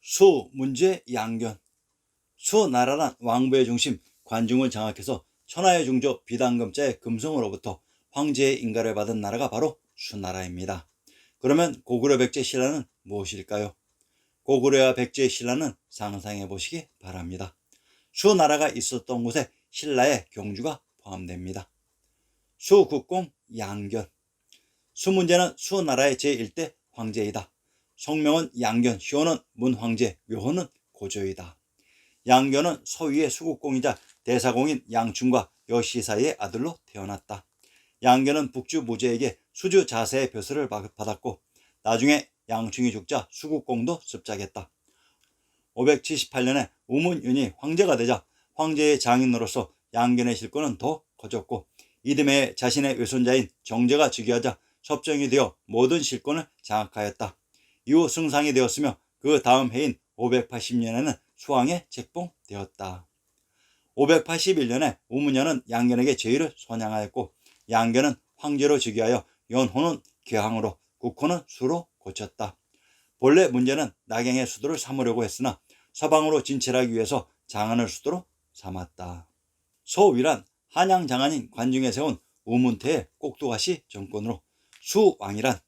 수, 문제, 양견. 수나라란 왕부의 중심 관중을 장악해서 천하의 중조 비단금자의 금성으로부터 황제의 인가를 받은 나라가 바로 수나라입니다. 그러면 고구려 백제 신라는 무엇일까요? 고구려와 백제의 신라는 상상해 보시기 바랍니다. 수나라가 있었던 곳에 신라의 경주가 포함됩니다. 수국공 양견. 수문제는 수나라의 제1대 황제이다. 성명은 양견, 시호는 문황제, 묘호는 고조이다. 양견은 서위의 수국공이자 대사공인 양충과 여시 사이의 아들로 태어났다. 양견은 북주 무제에게 수주 자세의 벼슬을 받았고 나중에 양충이 죽자 수국공도 습작했다. 578년에 우문윤이 황제가 되자 황제의 장인으로서 양견의 실권은 더 커졌고 이듬해 자신의 외손자인 정제가 즉위하자 섭정이 되어 모든 실권을 장악하였다. 이후 승상이 되었으며 그 다음 해인 580년에는 수왕에 책봉되었다. 581년에 우문현은 양견에게 제위를 선양하였고 양견은 황제로 즉위하여 연호는 개항으로 국호는 수로 고쳤다. 본래 문제는 낙양의 수도를 삼으려고 했으나 서방으로 진출하기 위해서 장안을 수도로 삼았다. 서위란 한양 장안인 관중에 세운 우문태의 꼭두가시 정권으로 수왕이란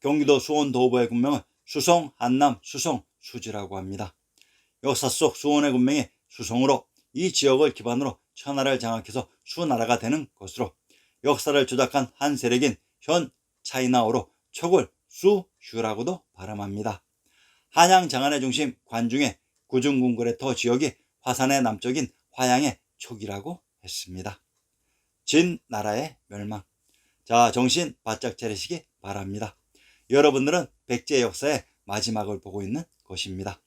경기도 수원 도보의 군명을 수성, 한남, 수성, 수지라고 합니다. 역사 속 수원의 군명이 수성으로 이 지역을 기반으로 천하를 장악해서 수나라가 되는 것으로 역사를 조작한 한 세력인 현 차이나어로 촉을 수휴라고도 발음합니다. 한양 장안의 중심 관중의 구중궁궐의 지역이 화산의 남쪽인 화양의 촉이라고 했습니다. 진나라의 멸망. 자, 정신 바짝 차리시기 바랍니다. 여러분들은 백제 역사의 마지막을 보고 있는 것입니다.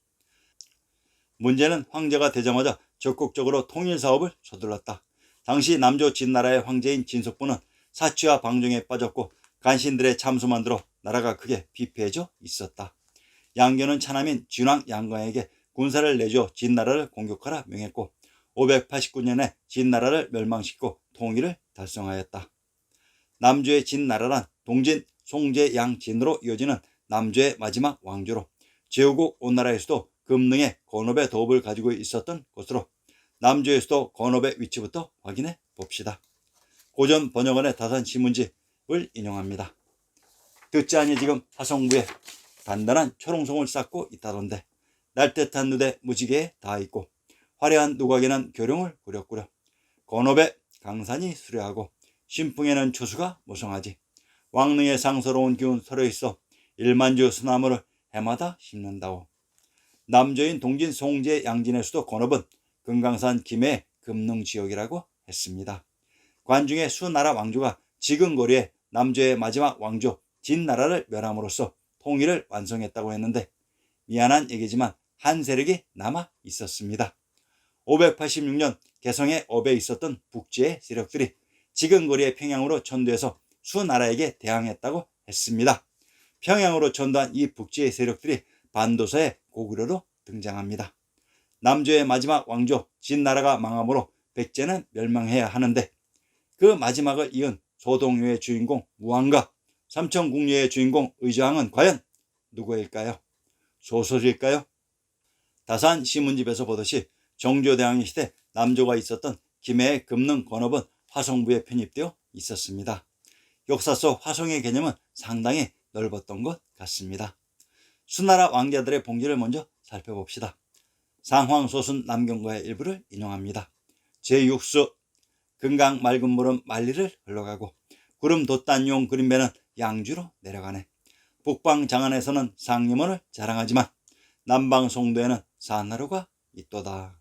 문제는 황제가 되자마자 적극적으로 통일사업을 서둘렀다. 당시 남조 진나라의 황제인 진석부는 사치와 방종에 빠졌고 간신들의 참수만 들어 나라가 크게 비폐해져 있었다. 양견은 차남인 진왕 양광에게 군사를 내줘 진나라를 공격하라 명했고 589년에 진나라를 멸망시키고 통일을 달성하였다. 남조의 진나라란 동진, 송제, 양진으로 이어지는 남조의 마지막 왕조로 제후국 오나라의 수도 금능의 건업의 도읍을 가지고 있었던 곳으로 남조의 수도 건업의 위치부터 확인해 봅시다. 고전 번역원의 다산 시문집을 인용합니다. 듣지 않니 지금 화성부에 단단한 초롱송을 쌓고 있다던데 날듯한 누대 무지개에 닿아 있고 화려한 누각에는 교룡을 꾸렸구려 건업에 강산이 수려하고 신풍에는 초수가 무성하지 왕릉에 상서로운 기운 서려 있어 일만주 수나무를 해마다 심는다오. 남조인 동진 송제 양진의 수도 건업은 금강산 김해 금능 지역이라고 했습니다. 관중의 수나라 왕조가 지금 거리에 남조의 마지막 왕조 진나라를 멸함으로써 통일을 완성했다고 했는데 미안한 얘기지만 한 세력이 남아 있었습니다. 586년 개성의 업에 있었던 북지의 세력들이 지금 거리의 평양으로 전도해서 수나라에게 대항했다고 했습니다. 평양으로 전도한 이 북지의 세력들이 반도서의 고구려로 등장합니다. 남조의 마지막 왕조 진나라가 망함으로 백제는 멸망해야 하는데 그 마지막을 이은 소동요의 주인공 무왕과 삼천궁녀의 주인공 의저항은 과연 누구일까요? 소설일까요? 다산 시문집에서 보듯이 정조대왕의 시대 남조가 있었던 김해의 금능 건업은 화성부에 편입되어 있었습니다. 역사 속 화성의 개념은 상당히 넓었던 것 같습니다. 수나라 왕자들의 봉기를 먼저 살펴봅시다. 상황소순 남경과의 일부를 인용합니다. 제6수 금강 맑은 물은 만리를 흘러가고 구름 돛단용 그림배는 양주로 내려가네. 북방 장안에서는 상림원을 자랑하지만 남방 송도에는 산하루가 있도다.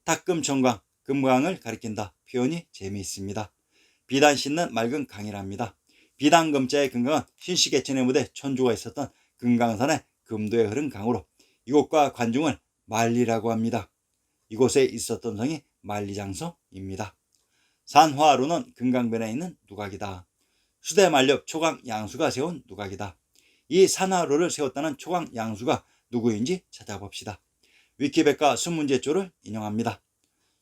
탁금천강, 금강을 가리킨다. 표현이 재미있습니다. 비단 씻는 맑은 강이랍니다. 비단금자의 금강은 신시계천의 무대 천주가 있었던 금강산의 금도에 흐른 강으로 이곳과 관중을 만리라고 합니다. 이곳에 있었던 성이 만리장성입니다. 산화루는 금강변에 있는 누각이다. 수대만렵 초강 양수가 세운 누각이다. 이 산화루를 세웠다는 초강 양수가 누구인지 찾아봅시다. 위키백과 수문제조를 인용합니다.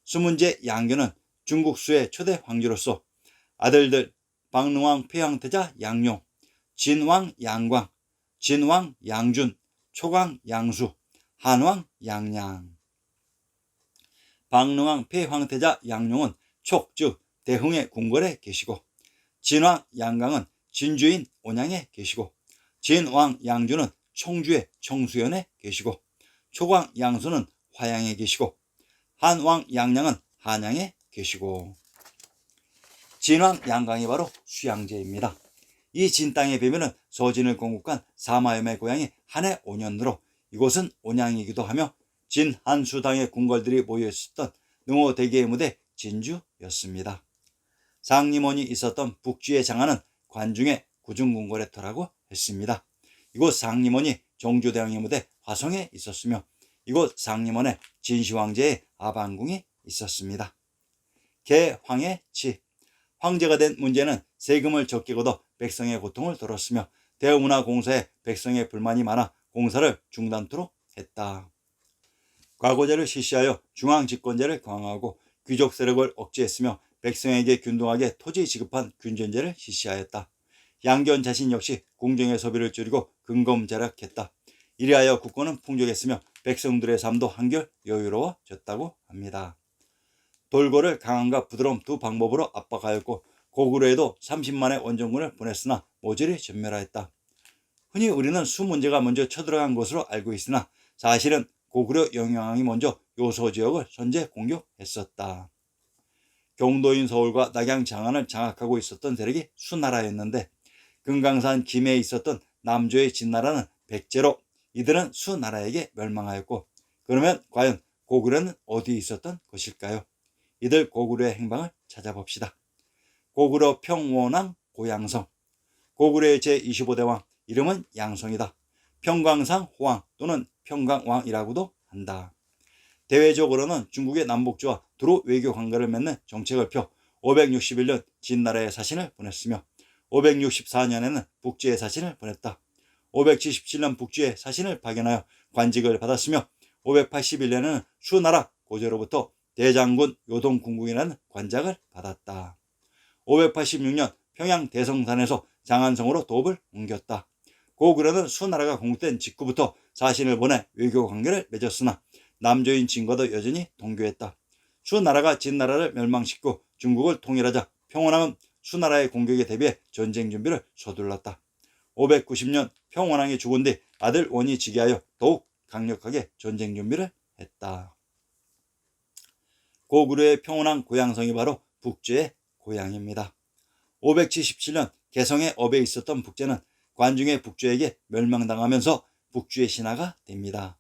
수문제 양견은 중국수의 초대 황제로서 아들들 박능왕 폐왕태자 양용, 진왕 양광, 진왕 양준, 초강 양수, 한왕 양양. 방릉왕 폐황태자 양룡은 촉, 즉 대흥의 궁궐에 계시고, 진왕 양강은 진주인 온양에 계시고, 진왕 양주는 청주의 청수연에 계시고, 초광 양수는 화양에 계시고, 한왕 양양은 한양에 계시고, 진왕 양강이 바로 수양제입니다. 이 진땅의 배면은 서진을 건국한 사마염의 고향이 한해 5년으로 이곳은 온양이기도 하며 진한수당의 궁궐들이 모여있었던 능호대계의 무대 진주였습니다. 상림원이 있었던 북주의 장안은 관중의 구중궁궐의 터라고 했습니다. 이곳 상림원이 정주대왕의 무대 화성에 있었으며 이곳 상림원에 진시황제의 아방궁이 있었습니다. 개황의 치, 황제가 된 문제는 세금을 적게 걷어 백성의 고통을 덜었으며 대문화공사에 백성의 불만이 많아 공사를 중단토록 했다. 과거제를 실시하여 중앙집권제를 강화하고 귀족 세력을 억제했으며 백성에게 균등하게 토지 지급한 균전제를 실시하였다. 양견 자신 역시 궁정의 소비를 줄이고 근검절약했다. 이리하여 국권은 풍족했으며 백성들의 삶도 한결 여유로워졌다고 합니다. 돌고를 강함과 부드러움 두 방법으로 압박하였고 고구려에도 30만의 원정군을 보냈으나 모조리 전멸하였다. 흔히 우리는 수 문제가 먼저 쳐들어간 것으로 알고 있으나 사실은 고구려 영왕이 먼저 요소 지역을 선제 공격했었다. 경도인 서울과 낙양 장안을 장악하고 있었던 세력이 수나라였는데 금강산 김해에 있었던 남조의 진나라는 백제로 이들은 수나라에게 멸망하였고, 그러면 과연 고구려는 어디에 있었던 것일까요? 이들 고구려의 행방을 찾아봅시다. 고구려 평원왕 고양성. 고구려의 제25대 왕, 이름은 양성이다. 평광상 호왕 또는 평강왕이라고도 한다. 대외적으로는 중국의 남북주와 두루 외교 관계를 맺는 정책을 펴 561년 진나라에 사신을 보냈으며 564년에는 북주에 사신을 보냈다. 577년 북주에 사신을 파견하여 관직을 받았으며 581년에는 수나라 고조로부터 대장군 요동궁궁이라는 관작을 받았다. 586년 평양 대성산에서 장안성으로 도읍을 옮겼다. 고구려는 수나라가 건국된 직후부터 사신을 보내 외교 관계를 맺었으나 남조인 진과도 여전히 동교했다. 수나라가 진나라를 멸망시키고 중국을 통일하자 평원왕은 수나라의 공격에 대비해 전쟁 준비를 서둘렀다. 590년 평원왕이 죽은 뒤 아들 원이 즉위하여 더욱 강력하게 전쟁 준비를 했다. 고구려의 평원왕 고양성이 바로 북제의 고향입니다. 577년 개성의 업에 있었던 북제는 관중의 북주에게 멸망당하면서 북주의 신하가 됩니다.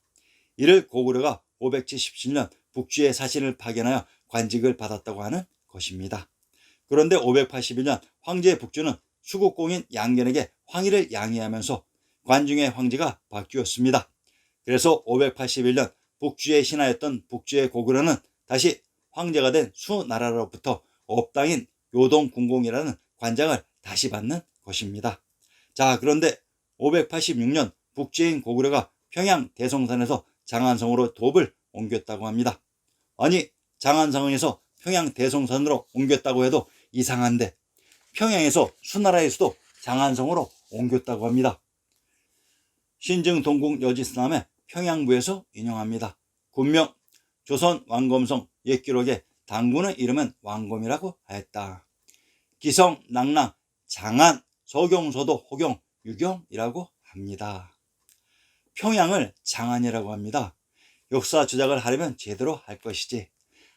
이를 고구려가 577년 북주의 사신을 파견하여 관직을 받았다고 하는 것입니다. 그런데 581년 황제의 북주는 수국공인 양견에게 황위를 양해하면서 관중의 황제가 바뀌었습니다. 그래서 581년 북주의 신하였던 북주의 고구려는 다시 황제가 된 수나라로부터 업당인 요동궁공이라는 관장을 다시 받는 것입니다. 자, 그런데 586년 북주인 고구려가 평양 대성산에서 장안성으로 도읍을 옮겼다고 합니다. 아니, 장안성에서 평양 대성산으로 옮겼다고 해도 이상한데 평양에서 수나라의 수도 장안성으로 옮겼다고 합니다. 신증 동국 여지스남의 평양부에서 인용합니다. 군명 조선 왕검성 옛기록에 당군의 이름은 왕검이라고 하였다. 기성, 낙랑, 장안, 서경서도, 호경, 유경이라고 합니다. 평양을 장안이라고 합니다. 역사 조작을 하려면 제대로 할 것이지.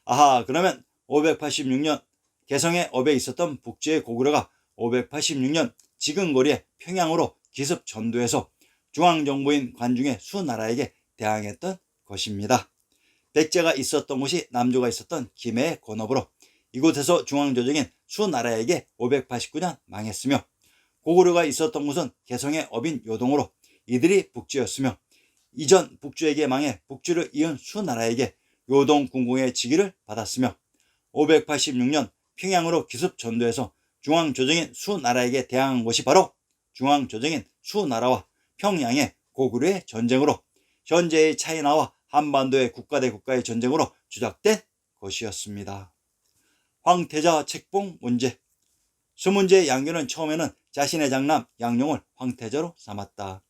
아하, 그러면 586년 개성의 업에 있었던 북주의 고구려가 586년 지근거리에 평양으로 기습 전도해서 중앙정부인 관중의 수나라에게 대항했던 것입니다. 백제가 있었던 곳이 남조가 있었던 김해의 권업으로 이곳에서 중앙조정인 수나라에게 589년 망했으며 고구려가 있었던 곳은 개성의 업인 요동으로 이들이 북주였으며 이전 북주에게 망해 북주를 이은 수나라에게 요동궁궁의 직위를 받았으며 586년 평양으로 기습 전도해서 중앙조정인 수나라에게 대항한 것이 바로 중앙조정인 수나라와 평양의 고구려의 전쟁으로 현재의 차이나와 한반도의 국가 대 국가의 전쟁으로 주작된 것이었습니다. 황태자 책봉 문제. 수문제 양견은 처음에는 자신의 장남 양룡을 황태자로 삼았다.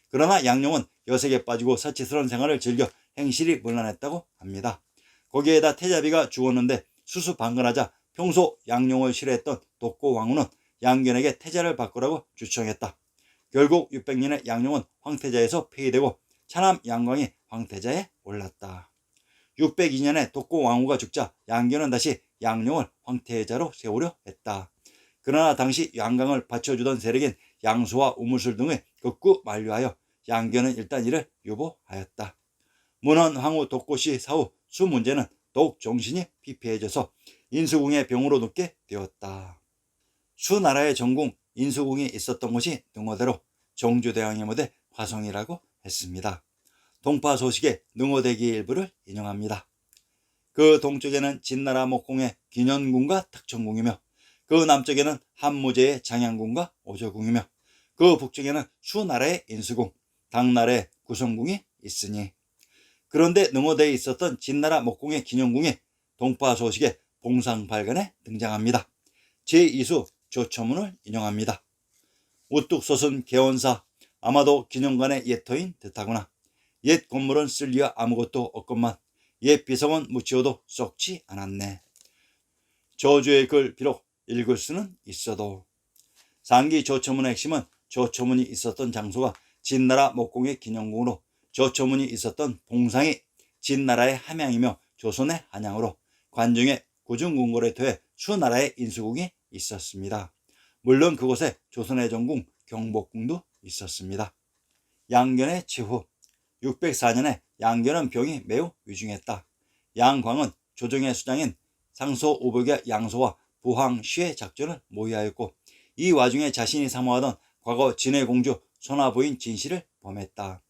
그러나 양룡은 여색에 빠지고 사치스러운 생활을 즐겨 행실이 문란했다고 합니다. 거기에다 태자비가 죽었는데 수수방관하자 평소 양룡을 싫어했던 독고 왕후는 양견에게 태자를 바꾸라고 주청했다. 결국 600년의 양룡은 황태자에서 폐위되고 차남 양광이 황태자에 올랐다. 602년에 독고 왕후가 죽자 양견은 다시 양룡을 황태자로 세우려 했다. 그러나 당시 양광을 받쳐주던 세력인 양수와 우무술 등의 극구 만류하여 양견은 일단 이를 유보하였다. 문헌 황후 독고씨 사후 수 문제는 더욱 정신이 피폐해져서 인수궁의 병으로 눕게 되었다. 수나라의 전궁 인수궁이 있었던 곳이 능호대로 정주대왕의 무대 화성이라고 했습니다. 동파 소식의 능호대기 일부를 인용합니다. 그 동쪽에는 진나라 목공의 기년궁과 탁천궁이며 그 남쪽에는 한무제의 장양궁과 오조궁이며 그 북쪽에는 수나라의 인수궁, 당나라의 구성궁이 있으니 그런데 능호대에 있었던 진나라 목공의 기년궁이 동파 소식의 봉상발간에 등장합니다. 제2수 조처문을 인용합니다. 우뚝 솟은 개원사 아마도 기념관의 옛 터인 듯하구나. 옛 건물은 쓸 리가 아무것도 없건만 옛 비석은 묻히어도 썩지 않았네. 저주의 글 비록 읽을 수는 있어도 상기 조처문의 핵심은 조처문이 있었던 장소가 진나라 목공의 기념궁으로 조처문이 있었던 봉상이 진나라의 함양이며 조선의 한양으로 관중의 구중궁궐에 더해 수나라의 인수궁이 있었습니다. 물론 그곳에 조선의 전궁 경복궁도 있었습니다. 양견의 최후 604년에 양견은 병이 매우 위중했다. 양광은 조정의 수장인 상소 오복의 양소와 부황시의 작전을 모의하였고 이 와중에 자신이 사모하던 과거 진의 공주 선화부인 진씨를 범했다.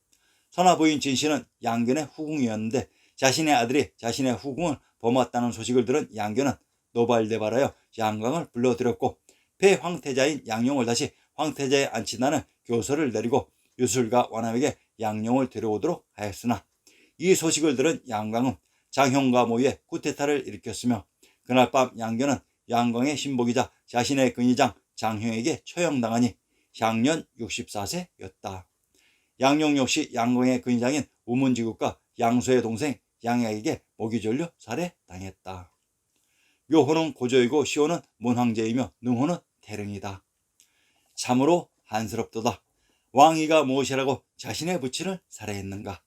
선화부인 진씨는 양견의 후궁이었는데 자신의 아들이 자신의 후궁을 범했다는 소식을 들은 양견은 노발대발하여 양광을 불러들였고 폐황태자인 양룡을 다시 황태자에 앉힌다는 교서를 내리고 유술과 완함에게 양룡을 데려오도록 하였으나 이 소식을 들은 양광은 장형과 모의에 쿠데타를 일으켰으며 그날 밤 양견은 양광의 신복이자 자신의 근위장 장형에게 처형당하니 향년 64세였다. 양룡 역시 양광의 근위장인 우문지국과 양소의 동생 양약에게 목이 졸려 살해당했다. 묘호는 고조이고 시호는 문황제이며 능호는 태릉이다. 참으로 한스럽도다. 왕이가 무엇이라고 자신의 부친을 살해했는가.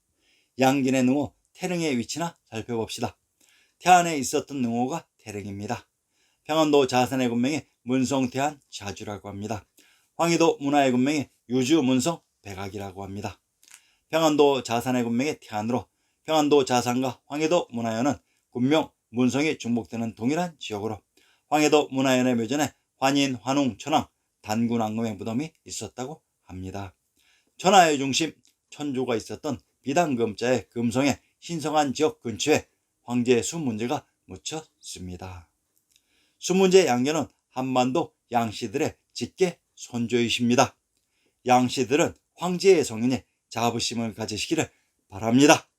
양긴의 능호 태릉의 위치나 살펴봅시다. 태안에 있었던 능호가 태릉입니다. 평안도 자산의 군명이 문성태안 자주라고 합니다. 황희도 문화의 군명이 유주 문성 백악이라고 합니다. 평안도 자산의 군명이 태안으로 평안도 자산과 황해도 문화연은 군명 문성이 중복되는 동일한 지역으로 황해도 문화연의 묘전에 환인, 환웅, 천왕, 단군왕금의 무덤이 있었다고 합니다. 천하의 중심 천조가 있었던 비단금자의 금성의 신성한 지역 근처에 황제 수문제가 묻혔습니다. 수문제 양견은 한반도 양씨들의 직계 손조이십니다. 양씨들은 황제의 성인이 자부심을 가지시기를 바랍니다.